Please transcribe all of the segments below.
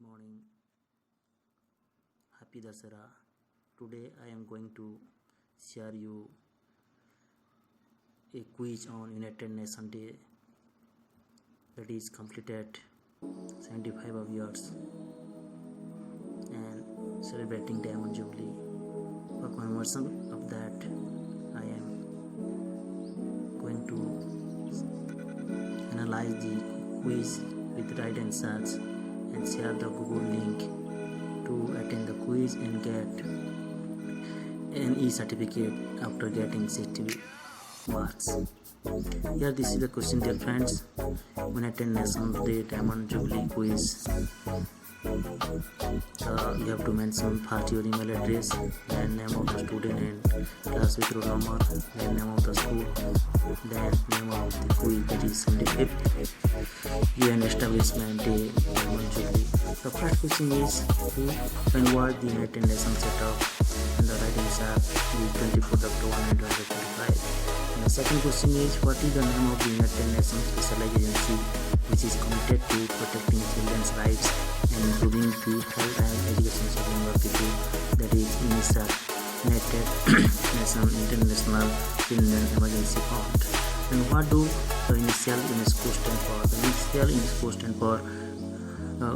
Good morning. Happy Dasara. Today I am going to share you a quiz on United Nations Day that is completed 75 of years and celebrating Diamond Jubilee. For commemoration of that, I am going to analyze the quiz with right answers and share the Google link to attend the quiz and get an e-certificate after getting 60 marks. Here this is the question, dear friends. United Nations Day Diamond Jubilee quiz. You have to mention first your email address, then name of the student and class with roll number, then name of the school, then name of the quiz, that is 75th UN Establishment Day Diamond Jubilee. The first question is when was the United Nations set up, and the right answer is 24th October 1945. And the second question is what is the name of the United Nations Specialized Agency which is committed to protecting children's rights and improving the health and education of younger people, that is UNICEF, United Nations International Children Emergency Fund. And what do the initial UNESCO stand for? The initial UNESCO stand for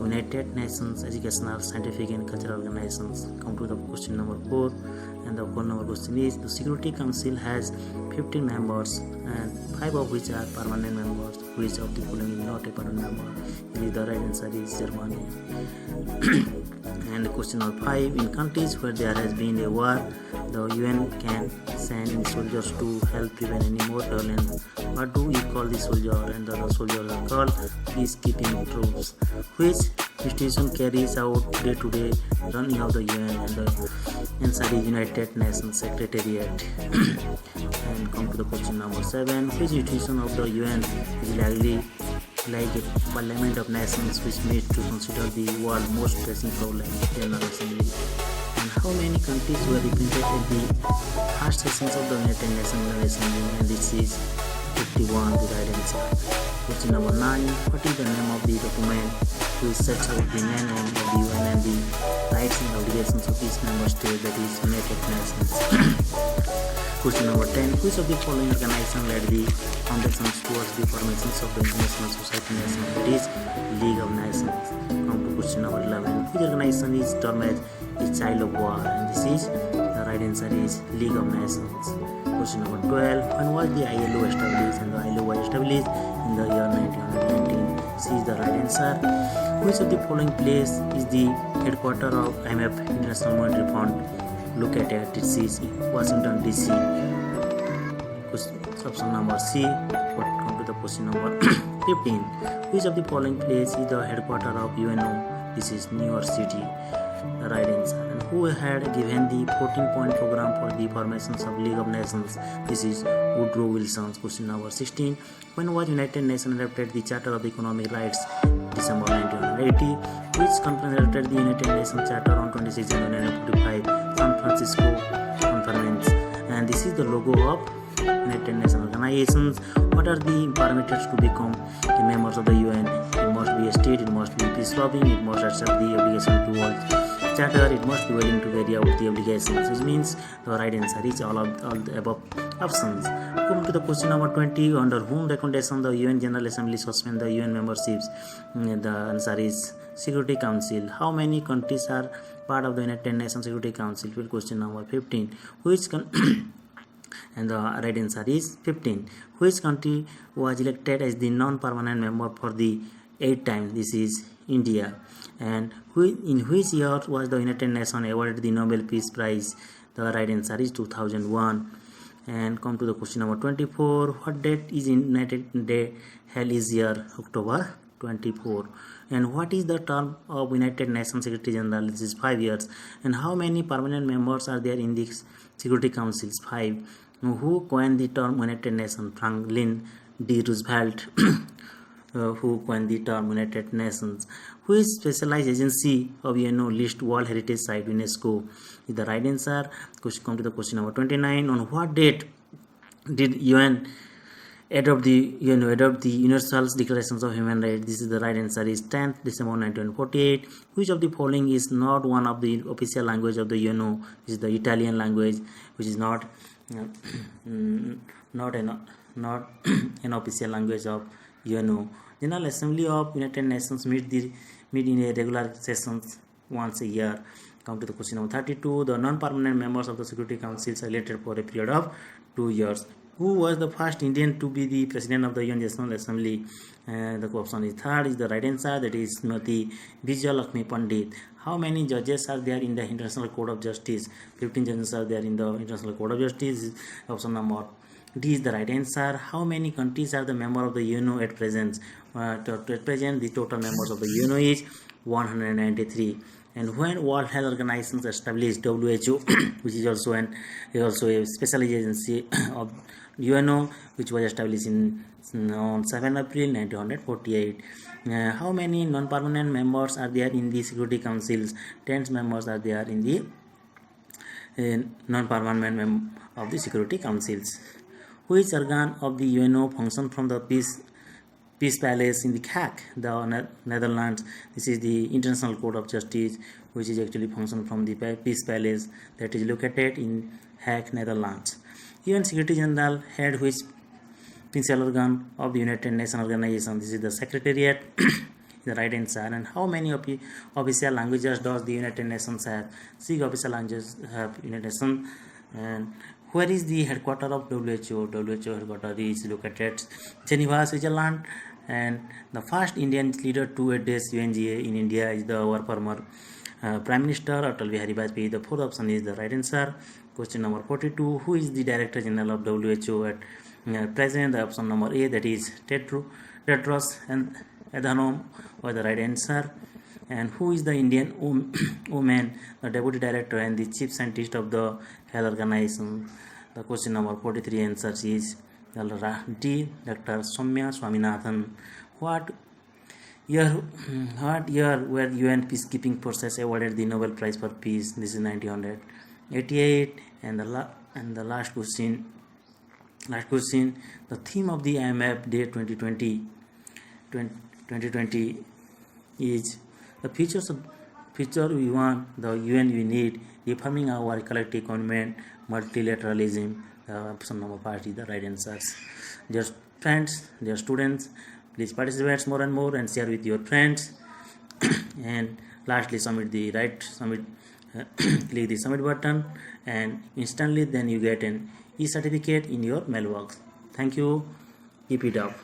United Nations Educational, Scientific and Cultural Organizations. Come to the question number 4, and the 4 number question is the Security Council has 15 members and 5 of which are permanent members. Which of the following is not a permanent member? The right answer is Germany. And the question number 5, in countries where there has been a war, the UN can send in soldiers to help prevent any more violence. What do we call the soldier? And the soldiers are called peacekeeping troops. Which institution carries out day-to-day running of the UN? And the answer is United Nations Secretariat. And come to the question number 7, which institution of the UN is likely like a Parliament of Nations which meets to consider the world's most pressing problem, General Assembly? And how many countries were represented at the first sessions of the United Nations General Assembly? And this is 51, the right answer. Question number 9, what is the name of the document which sets out the main aim of the UN and the rights and obligations of each member state, that is United Nations? Question number 10, which of the following organization led the foundations towards the formation of the International Society Nation, that is League of Nations? Come to question number 11, which organization is termed as the child of war? And this is the right answer is League of Nations. Question number 12, when was the ILO established? And the ILO was established in the year 1919. C is the right answer. Which of the following place is the headquarters of IMF, International Monetary Fund, located? This is Washington DC. Option number C. Come to the question number 15. Which of the following place is the headquarters of UNO? This is New York City. The right answer. And who had given the 14-point program for the formations of League of Nations? This is Woodrow Wilson. Question number 16. When was United Nations adopted the Charter of the Economic Rights? December 1980. Which conference adopted the United Nations Charter on 26 January 1945? San Francisco Conference. And this is the logo of United Nations organizations. What are the parameters to become the members of the UN? It must be a state, it must be peace-loving, it must accept the obligation towards Charter, it must be willing to carry out the obligations, which means the right answer is all the above options. Come to the question number 20, under whom recommendation the UN General Assembly suspend the UN memberships? The answer is Security Council. How many countries are part of the United Nations Security Council? Question number 15. And the right answer is 15. Which country was elected as the non-permanent member for the 8th time? This is India. And in which year was the United Nations awarded the Nobel Peace Prize? The right answer is 2001. And come to the question number 24. What date is United Day held this year? October 24. And what is the term of United Nations Secretary General? This is 5 years. And how many permanent members are there in the Security Council? 5. Who coined the term United Nations? Franklin D. Roosevelt. Who coined the term United Nations? Which specialized agency of UNO list World Heritage Site? UNESCO is the right answer. Come to the question number 29. On what date did UN adopt the Universal Declarations of Human Rights. This is the right answer is 10th December 1948. Which of the following is not one of the official language of the UNO? This is the Italian language, which is not not an official language of UNO. General Assembly of United Nations meet in a regular sessions once a year. Come to the question number 32. The non-permanent members of the Security Council are elected for a period of 2 years. Who was the first Indian to be the president of the UN National Assembly? The option is third is the right answer, that is Srimati Vijaya Lakshmi Pandit. How many judges are there in the International Court of Justice? 15 judges are there in the International Court of Justice. Option number D is the right answer. How many countries are the member of the UNO at present? At present, the total members of the UNO is 193. And when World Health Organization established WHO, which is also a special agency of UNO, which was established on 7 April 1948. How many non-permanent members are there in the Security Councils? 10 members are there in the non-permanent members of the Security Councils. Which organ of the UNO function from the Peace Palace in the Hague, the Netherlands? This is the International Court of Justice, which is actually function from the Peace Palace that is located in Hague, Netherlands. UN Secretary General head which principal organ of the United Nations Organization? This is the Secretariat. The right answer. And how many official languages does the United Nations have? 6 official languages have United Nations. And where is the headquarters of WHO? WHO headquarters is located at Geneva, Switzerland. And the first Indian leader to address UNGA in India is our former Prime Minister Atal Bihari Vajpayee. The fourth option is the right answer. Question number 42. Who is the Director General of WHO at present? The option number A, that is Tedros Adhanom, was the right answer. And who is the Indian woman, the Deputy Director and the Chief Scientist of the Health Organization? The question number 43 answer is D, Dr. Soumya Swaminathan. What year were UN peacekeeping forces awarded the Nobel Prize for Peace? This is 1988. And the last question, the theme of the IMF Day 2020 is the future we want, the UN we need, reforming our collective commitment, multilateralism. Option number 5 is the right answers. Dear friends, dear students, please participate more and more and share with your friends. And lastly, click the submit button, and instantly then you get an e-certificate in your mailbox. Thank you. Keep it up.